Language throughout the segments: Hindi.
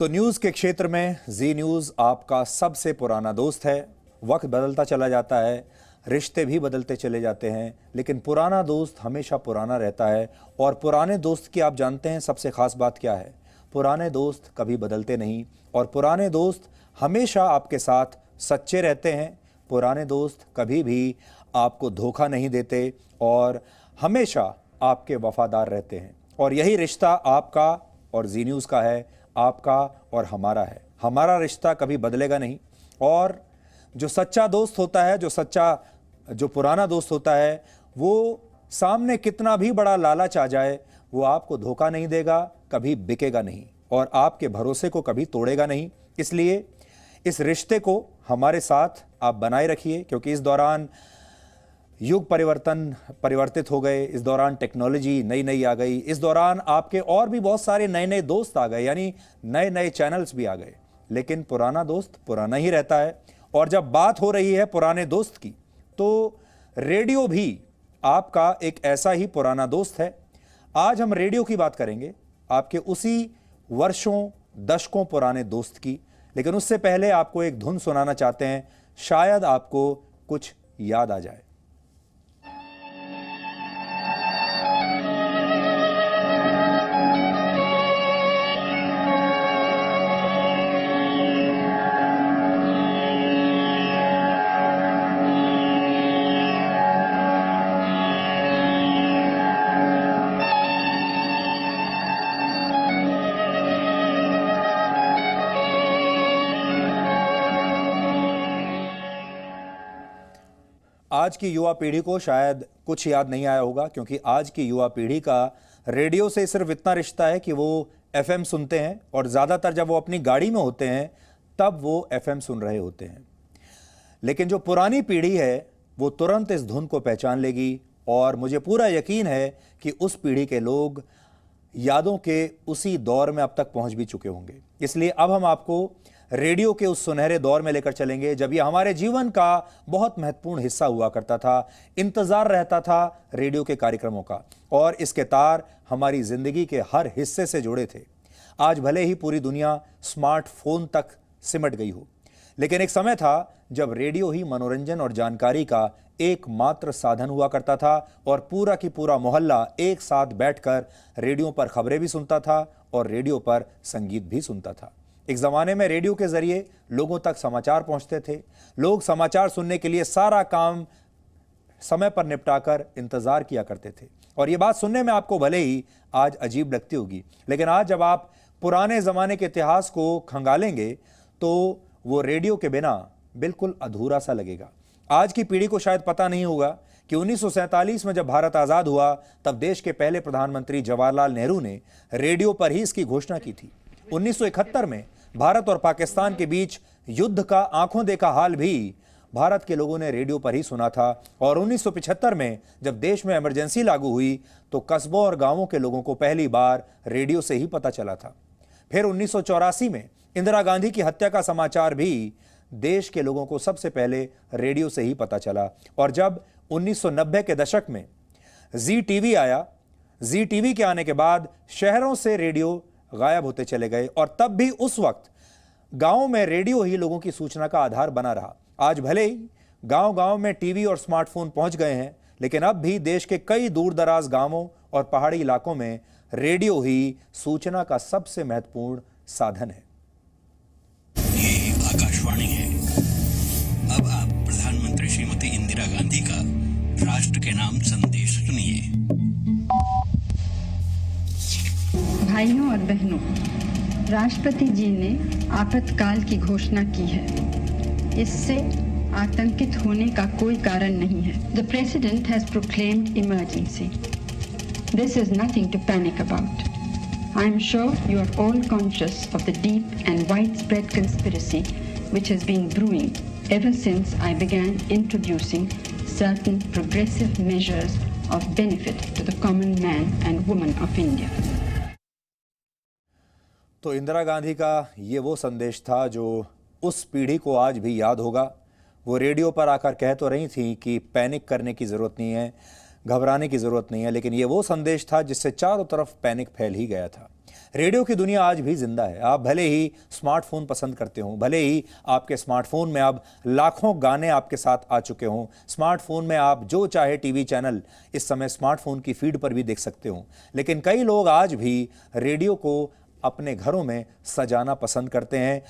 तो न्यूज़ के क्षेत्र में जी न्यूज़ आपका सबसे पुराना दोस्त है। वक्त बदलता चला जाता है, रिश्ते भी बदलते चले जाते हैं, लेकिन पुराना दोस्त हमेशा पुराना रहता है। और पुराने दोस्त की आप जानते हैं सबसे ख़ास बात क्या है? पुराने दोस्त कभी बदलते नहीं और पुराने दोस्त हमेशा आपके साथ सच्चे रहते हैं। पुराने दोस्त कभी भी आपको धोखा नहीं देते और हमेशा आपके वफादार रहते हैं। और यही रिश्ता आपका और जी न्यूज़ का है, आपका और हमारा है। हमारा रिश्ता कभी बदलेगा नहीं। और जो सच्चा दोस्त होता है, जो पुराना दोस्त होता है, वो सामने कितना भी बड़ा लालच आ जाए, वो आपको धोखा नहीं देगा, कभी बिकेगा नहीं और आपके भरोसे को कभी तोड़ेगा नहीं। इसलिए इस रिश्ते को हमारे साथ आप बनाए रखिए, क्योंकि इस दौरान युग परिवर्तित हो गए, इस दौरान टेक्नोलॉजी नई नई आ गई, इस दौरान आपके और भी बहुत सारे नए नए दोस्त आ गए, यानी नए नए चैनल्स भी आ गए। लेकिन पुराना दोस्त पुराना ही रहता है। और जब बात हो रही है पुराने दोस्त की, तो रेडियो भी आपका एक ऐसा ही पुराना दोस्त है। आज हम रेडियो की बात करेंगे, आपके उसी वर्षों दशकों पुराने दोस्त की। लेकिन उससे पहले आपको एक धुन सुनाना चाहते हैं, शायद आपको कुछ याद आ जाए। आज की युवा पीढ़ी को शायद कुछ याद नहीं आया होगा, क्योंकि आज की युवा पीढ़ी का रेडियो से सिर्फ इतना रिश्ता है कि वो एफएम सुनते हैं और ज़्यादातर जब वो अपनी गाड़ी में होते हैं तब वो एफएम सुन रहे होते हैं। लेकिन जो पुरानी पीढ़ी है वो तुरंत इस धुन को पहचान लेगी और मुझे पूरा यकीन है कि उस पीढ़ी के लोग यादों के उसी दौर में अब तक पहुंच भी चुके होंगे। इसलिए अब हम आपको रेडियो के उस सुनहरे दौर में लेकर चलेंगे जब ये हमारे जीवन का बहुत महत्वपूर्ण हिस्सा हुआ करता था। इंतजार रहता था रेडियो के कार्यक्रमों का और इसके तार हमारी जिंदगी के हर हिस्से से जुड़े थे। आज भले ही पूरी दुनिया स्मार्टफोन तक सिमट गई हो, लेकिन एक समय था जब रेडियो ही मनोरंजन और जानकारी का एकमात्र साधन हुआ करता था और पूरा की पूरा मोहल्ला एक साथ बैठकर रेडियो पर खबरें भी सुनता था और रेडियो पर संगीत भी सुनता था। एक जमाने में रेडियो के जरिए लोगों तक समाचार पहुंचते थे। लोग समाचार सुनने के लिए सारा काम समय पर निपटाकर इंतजार किया करते थे। और यह बात सुनने में आपको भले ही आज अजीब लगती होगी, लेकिन आज जब आप पुराने जमाने के इतिहास को खंगालेंगे तो वो रेडियो के बिना बिल्कुल अधूरा सा लगेगा। आज की पीढ़ी को शायद पता नहीं होगा कि 1947 में जब भारत आजाद हुआ तब देश के पहले प्रधानमंत्री जवाहरलाल नेहरू ने रेडियो पर ही इसकी घोषणा की थी। 1971 में भारत और पाकिस्तान के बीच युद्ध का आंखों देखा हाल भी भारत के लोगों ने रेडियो पर ही सुना था। और 1975 में जब देश में इमरजेंसी लागू हुई तो कस्बों और गांवों के लोगों को पहली बार रेडियो से ही पता चला था। फिर 1984 में इंदिरा गांधी की हत्या का समाचार भी देश के लोगों को सबसे पहले रेडियो से ही पता चला। और जब 1990 के दशक में जी टीवी आया, जी टीवी के आने के बाद शहरों से रेडियो गायब होते चले गए और तब भी उस वक्त गांव में रेडियो ही लोगों की सूचना का आधार बना रहा। आज भले ही गांव-गांव में टीवी और स्मार्टफोन पहुंच गए हैं, लेकिन अब भी देश के कई दूर दराज गांवों और पहाड़ी इलाकों में रेडियो ही सूचना का सबसे महत्वपूर्ण साधन है। ये आकाशवाणी है। अब आप प्रधानमंत्री श्रीमती इंदिरा गांधी का राष्ट्र के नाम संदेश सुनिए। भाइयों और बहनों, राष्ट्रपति जी ने आपातकाल की घोषणा की है। इससे आतंकित होने का कोई कारण नहीं है। The President has proclaimed emergency. This is nothing to panic about. I am sure you are all conscious of the deep and widespread conspiracy which has been brewing ever since I began introducing certain progressive measures of benefit to the common man and woman of India. तो इंदिरा गांधी का ये वो संदेश था जो उस पीढ़ी को आज भी याद होगा। वो रेडियो पर आकर कह तो रही थी कि पैनिक करने की ज़रूरत नहीं है, घबराने की ज़रूरत नहीं है, लेकिन ये वो संदेश था जिससे चारों तरफ पैनिक फैल ही गया था। रेडियो की दुनिया आज भी जिंदा है। आप भले ही स्मार्टफोन पसंद करते हो, भले ही आपके स्मार्टफोन में अब लाखों गाने आपके साथ आ चुके हों, स्मार्टफोन में आप जो चाहे टीवी चैनल इस समय स्मार्टफोन की फीड पर भी देख सकते हो, लेकिन कई लोग आज भी रेडियो को अपने घरों में सजाना पसंद करते हैं,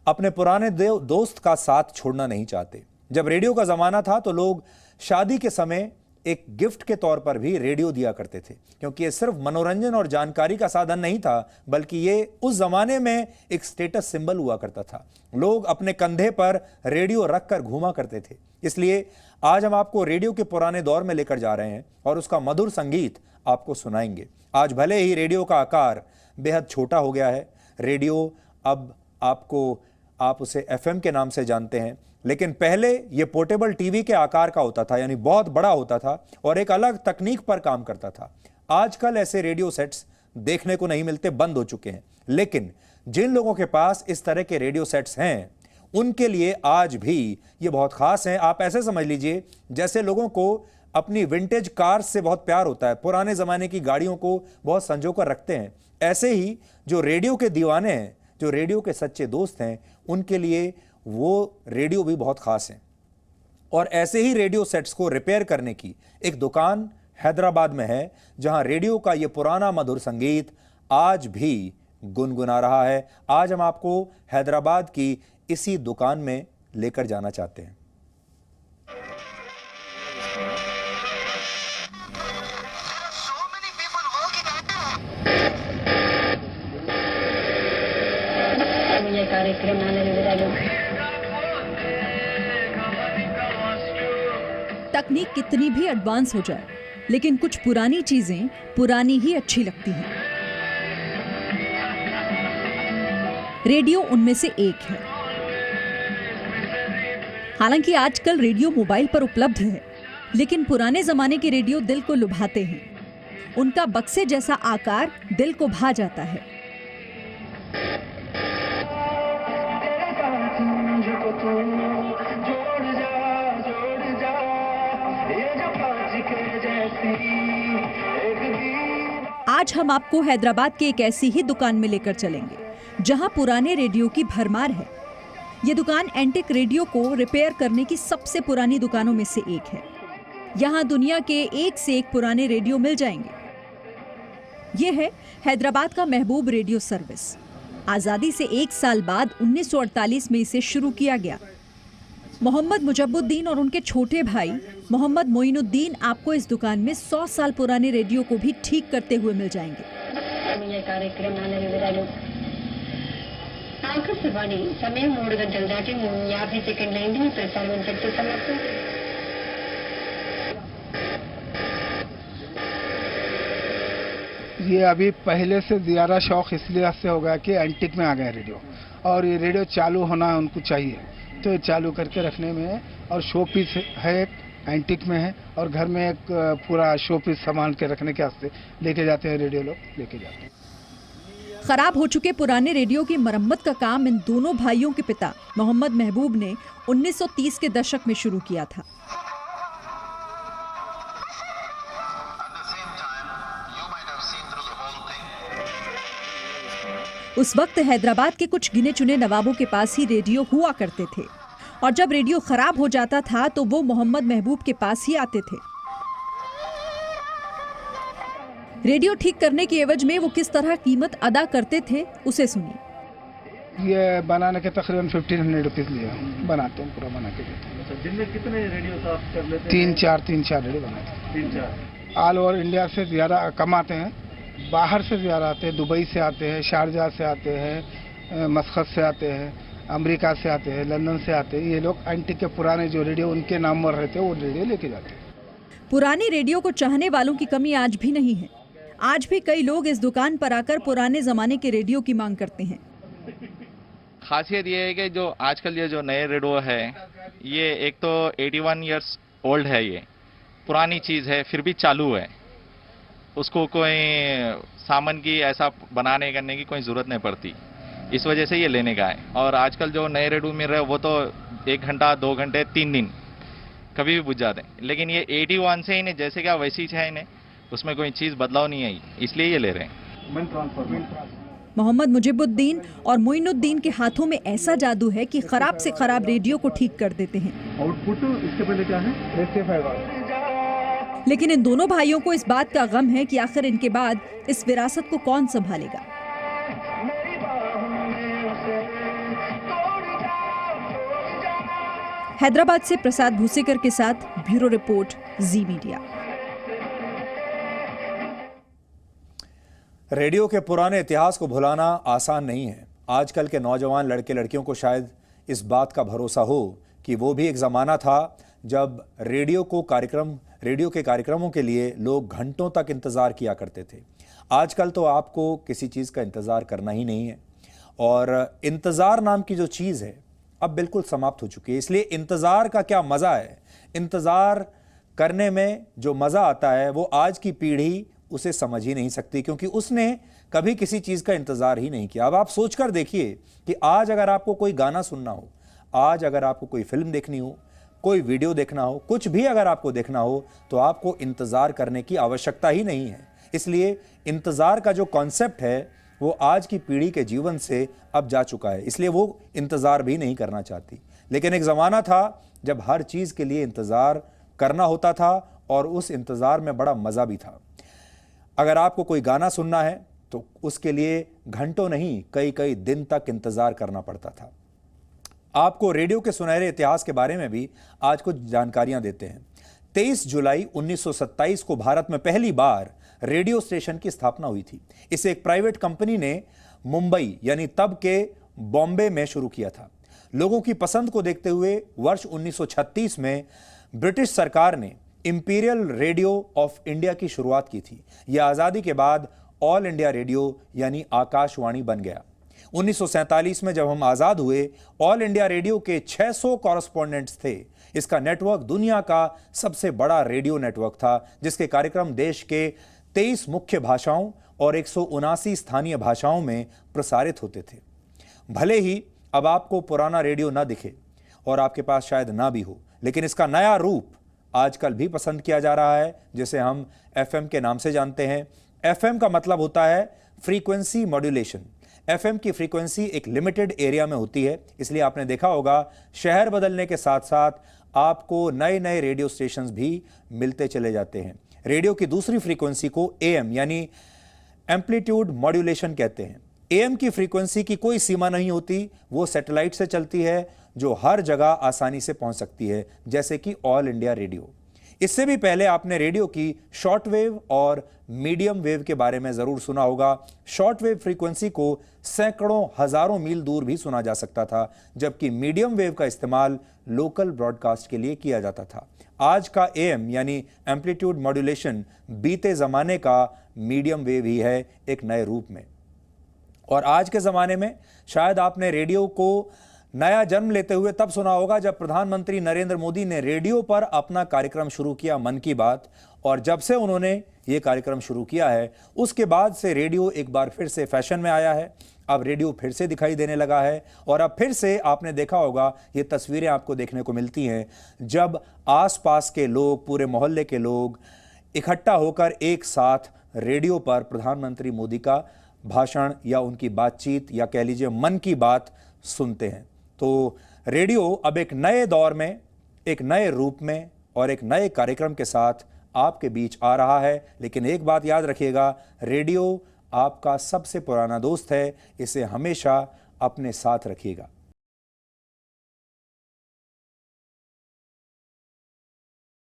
अपने पुराने दोस्त का साथ छोड़ना नहीं चाहते। जब रेडियो का ज़माना था तो लोग शादी के समय एक गिफ्ट के तौर पर भी रेडियो दिया करते थे, क्योंकि ये सिर्फ मनोरंजन और जानकारी का साधन नहीं था, बल्कि ये उस जमाने में एक स्टेटस सिंबल हुआ करता था। लोग अपने कंधे पर रेडियो रखकर घूमा करते थे। इसलिए आज हम आपको रेडियो के पुराने दौर में लेकर जा रहे हैं और उसका मधुर संगीत आपको सुनाएंगे। आज भले ही रेडियो का आकार बेहद छोटा हो गया है, रेडियो अब आप उसे FM के नाम से जानते हैं, लेकिन पहले ये पोर्टेबल टीवी के आकार का होता था, यानी बहुत बड़ा होता था और एक अलग तकनीक पर काम करता था। आजकल ऐसे रेडियो सेट्स देखने को नहीं मिलते, बंद हो चुके हैं, लेकिन जिन लोगों के पास इस तरह के रेडियो सेट्स हैं उनके लिए आज भी ये बहुत खास हैं। आप ऐसे समझ लीजिए जैसे लोगों को अपनी विंटेज कार्स से बहुत प्यार होता है, पुराने जमाने की गाड़ियों को बहुत संजो कर रखते हैं, ऐसे ही जो रेडियो के दीवाने हैं, जो रेडियो के सच्चे दोस्त हैं, उनके लिए वो रेडियो भी बहुत खास है। और ऐसे ही रेडियो सेट्स को रिपेयर करने की एक दुकान हैदराबाद में है, जहां रेडियो का ये पुराना मधुर संगीत आज भी गुनगुना रहा है। आज हम आपको हैदराबाद की इसी दुकान में लेकर जाना चाहते हैं। ये कार्यक्रम तकनीक कितनी भी एडवांस हो जाए, लेकिन कुछ पुरानी चीजें पुरानी ही अच्छी लगती हैं। रेडियो उनमें से एक है। हालांकि आजकल रेडियो मोबाइल पर उपलब्ध है, लेकिन पुराने जमाने के रेडियो दिल को लुभाते हैं। उनका बक्से जैसा आकार दिल को भा जाता है। आज हम आपको हैदराबाद के एक ऐसी ही दुकान में लेकर चलेंगे जहां पुराने रेडियो की भरमार है। ये दुकान एंटिक रेडियो को रिपेयर करने की सबसे पुरानी दुकानों में से एक है। यहां दुनिया के एक से एक पुराने रेडियो मिल जाएंगे। ये है हैदराबाद का महबूब रेडियो सर्विस। आज़ादी से 1 साल बाद 1948 में इसे शुरू किया गया। मोहम्मद मुजब्बुद्दीन और उनके छोटे भाई मोहम्मद मोइनुद्दीन आपको इस दुकान में 100 साल पुराने रेडियो को भी ठीक करते हुए मिल जाएंगे। ये कार्यक्रम ఆకాశవాణి సమయం 3 గంటలు దాటి 50 సెకండ్లు అయింది. ప్రసారం ఇంతటితో సమాప్తం. ये अभी पहले से ज़्यादा शौक इसलिए से हो गया कि एंटिक में आ गए रेडियो, और ये रेडियो चालू होना उनको चाहिए, तो ये चालू करके रखने में, और शो पीस है एक एंटिक में है, और घर में एक पूरा शो पीस सामान के रखने के वास्ते लेके जाते हैं, रेडियो लोग लेके जाते हैं। खराब हो चुके पुराने रेडियो की मरम्मत का काम इन दोनों भाइयों के पिता मोहम्मद महबूब ने 1930 के दशक में शुरू किया था। उस वक्त हैदराबाद के कुछ गिने चुने नवाबों के पास ही रेडियो हुआ करते थे, और जब रेडियो खराब हो जाता था तो वो मोहम्मद महबूब के पास ही आते थे। रेडियो ठीक करने की एवज में वो किस तरह कीमत अदा करते थे, उसे सुनिए। ये बनाने के तकरीबन 1500 रुपीज़ लिए बनाते हैं, पूरा बना के देते हैं। दिन में कितने रेडियो साफ कर लेते हैं? 3-4 रेडियो बनाते हैं। 3-4 ऑल ओवर इंडिया से ज़्यादा कमाते हैं, बाहर से ज़्यादा आते हैं, दुबई से आते हैं, शारजाह से आते हैं, मस्कत से आते हैं, अमेरिका से आते हैं, लंदन से आते हैं। ये लोग एंटिक के पुराने जो रेडियो उनके नाम पर रहते हैं वो रेडियो लेके जाते हैं। पुराने रेडियो को चाहने वालों की कमी आज भी नहीं है। आज भी कई लोग इस दुकान पर आकर पुराने जमाने के रेडियो की मांग करते हैं। खासियत ये है कि जो आजकल ये जो नए रेडियो है, ये एक तो 81 इयर्स ओल्ड है, ये पुरानी चीज़ है, फिर भी चालू है। उसको कोई सामान की ऐसा बनाने करने की कोई ज़रूरत नहीं पड़ती, इस वजह से ये लेने का है। और आजकल जो नए रेडियो मिल रहे हैं वो तो 1 घंटा 2 घंटे 3 दिन कभी भी बुझ जाते हैं, लेकिन ये 81 से इन्हें जैसे क्या वैसी है, इन्हें उसमें कोई चीज़ बदलाव नहीं आई, इसलिए ये ले रहे हैं। मोहम्मद मुजिबुद्दीन और मोइनुद्दीन के हाथों में ऐसा जादू है कि खराब से खराब रेडियो को ठीक कर देते हैं। आउटपुट इसके पहले क्या है? रेक्टिफायर। लेकिन इन दोनों भाइयों को इस बात का गम है कि आखिर इनके बाद इस विरासत को कौन संभालेगा। हैदराबाद से प्रसाद भूसेकर के साथ ब्यूरो रिपोर्ट, जी मीडिया। रेडियो के पुराने इतिहास को भुलाना आसान नहीं है। आजकल के नौजवान लड़के लड़कियों को शायद इस बात का भरोसा हो कि वो भी एक ज़माना था जब रेडियो के कार्यक्रमों के लिए लोग घंटों तक इंतज़ार किया करते थे। आजकल तो आपको किसी चीज़ का इंतज़ार करना ही नहीं है और इंतज़ार नाम की जो चीज़ है अब बिल्कुल समाप्त हो चुकी है। इसलिए इंतज़ार का क्या मज़ा है, इंतज़ार करने में जो मज़ा आता है वो आज की पीढ़ी उसे समझ ही नहीं सकती, क्योंकि उसने कभी किसी चीज़ का इंतज़ार ही नहीं किया। अब आप सोचकर देखिए कि आज अगर आपको कोई गाना सुनना हो, आज अगर आपको कोई फिल्म देखनी हो, कोई वीडियो देखना हो, कुछ भी अगर आपको देखना हो तो आपको इंतज़ार करने की आवश्यकता ही नहीं है। इसलिए इंतज़ार का जो कॉन्सेप्ट है वो आज की पीढ़ी के जीवन से अब जा चुका है, इसलिए वो इंतज़ार भी नहीं करना चाहती। लेकिन एक ज़माना था जब हर चीज़ के लिए इंतज़ार करना होता था और उस इंतज़ार में बड़ा मज़ा भी था। अगर आपको कोई गाना सुनना है तो उसके लिए घंटों नहीं कई कई दिन तक इंतज़ार करना पड़ता था। आपको रेडियो के सुनहरे इतिहास के बारे में भी आज कुछ जानकारियां देते हैं। 23 जुलाई 1927 को भारत में पहली बार रेडियो स्टेशन की स्थापना हुई थी। इसे एक प्राइवेट कंपनी ने मुंबई यानी तब के बॉम्बे में शुरू किया था। लोगों की पसंद को देखते हुए वर्ष 1936 में ब्रिटिश सरकार ने इंपीरियल रेडियो ऑफ इंडिया की शुरुआत की थी। यह आज़ादी के बाद ऑल इंडिया रेडियो यानी आकाशवाणी बन गया। 1947 में जब हम आज़ाद हुए, ऑल इंडिया रेडियो के 600 कॉरेस्पॉन्डेंट्स थे। इसका नेटवर्क दुनिया का सबसे बड़ा रेडियो नेटवर्क था, जिसके कार्यक्रम देश के 23 मुख्य भाषाओं और 179 स्थानीय भाषाओं में प्रसारित होते थे। भले ही अब आपको पुराना रेडियो ना दिखे और आपके पास शायद ना भी हो, लेकिन इसका नया रूप आजकल भी पसंद किया जा रहा है, जिसे हम FM के नाम से जानते हैं। FM का मतलब होता है फ्रीक्वेंसी मॉड्यूलेशन। FM की फ्रीक्वेंसी एक लिमिटेड एरिया में होती है, इसलिए आपने देखा होगा शहर बदलने के साथ साथ आपको नए नए रेडियो स्टेशंस भी मिलते चले जाते हैं। रेडियो की दूसरी फ्रीक्वेंसी को AM यानी एम्पलीट्यूड मॉड्यूलेशन कहते हैं। AM की फ्रीक्वेंसी की कोई सीमा नहीं होती, वो सैटेलाइट से चलती है जो हर जगह आसानी से पहुंच सकती है, जैसे कि ऑल इंडिया रेडियो। इससे भी पहले आपने रेडियो की शॉर्ट वेव और मीडियम वेव के बारे में जरूर सुना होगा। शॉर्ट वेव फ्रीक्वेंसी को सैकड़ों हजारों मील दूर भी सुना जा सकता था, जबकि मीडियम वेव का इस्तेमाल लोकल ब्रॉडकास्ट के लिए किया जाता था। आज का AM यानी एम्पलीट्यूड मॉड्यूलेशन बीते जमाने का मीडियम वेव ही है, एक नए रूप में। और आज के जमाने में शायद आपने रेडियो को नया जन्म लेते हुए तब सुना होगा जब प्रधानमंत्री नरेंद्र मोदी ने रेडियो पर अपना कार्यक्रम शुरू किया, मन की बात। और जब से उन्होंने ये कार्यक्रम शुरू किया है, उसके बाद से रेडियो एक बार फिर से फैशन में आया है। अब रेडियो फिर से दिखाई देने लगा है और अब फिर से आपने देखा होगा, ये तस्वीरें आपको देखने को मिलती हैं जब आसपास के लोग, पूरे मोहल्ले के लोग इकट्ठा होकर एक साथ रेडियो पर प्रधानमंत्री मोदी का भाषण या उनकी बातचीत या कह लीजिए मन की बात सुनते हैं। तो रेडियो अब एक नए दौर में, एक नए रूप में और एक नए कार्यक्रम के साथ आपके बीच आ रहा है। लेकिन एक बात याद रखिएगा, रेडियो आपका सबसे पुराना दोस्त है, इसे हमेशा अपने साथ रखिएगा।